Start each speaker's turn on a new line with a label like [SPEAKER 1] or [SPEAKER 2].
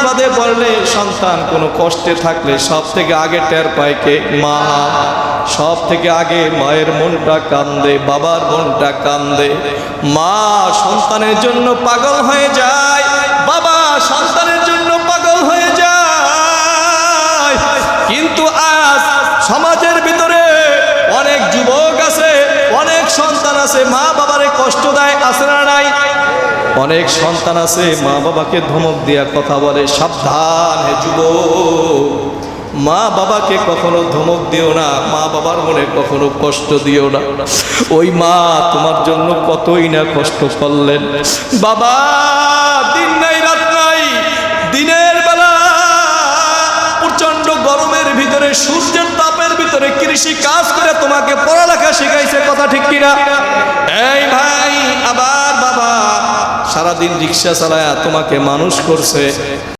[SPEAKER 1] বিপদে পড়লে, সন্তান কোনো কষ্টে থাকলে সব থেকে আগে টের পায় কে? মা। সব থেকে আগে মায়ের মনটা কান্দে, বাবার মনটা কান্দে। মা সন্তানের জন্য পাগল হয়ে যায়, বাবা সন্তানের জন্য পাগল হয়ে যায়। কিন্তু আজ সমাজের ভিতরে অনেক যুবক আছে, অনেক সন্তান আছে মা বাবারে কষ্ট দেয়, আছে না নাই? অনেক সন্তান আছে মা বাবাকে ধমক দিয়া কথা বলে, সাবধান হে যুবক, মা বাবাকে কখনো ধমক দিও না, মা বাবার মনে কখনো কষ্ট দিও না। ওই মা তোমার জন্য কতই না কষ্ট করলেন। বাবা দিন নাই রাত নাই, দিনের বেলা প্রচন্ড গরমের ভিতরে, সূর্যের তাপের ভিতরে কৃষি কাজ করে তোমাকে পড়ালেখা শিখাইছে, কথা ঠিক কিনা? এই ভাই, আবার বাবা সারাদিন রিক্সা চালায়া তোমাকে মানুষ করছে।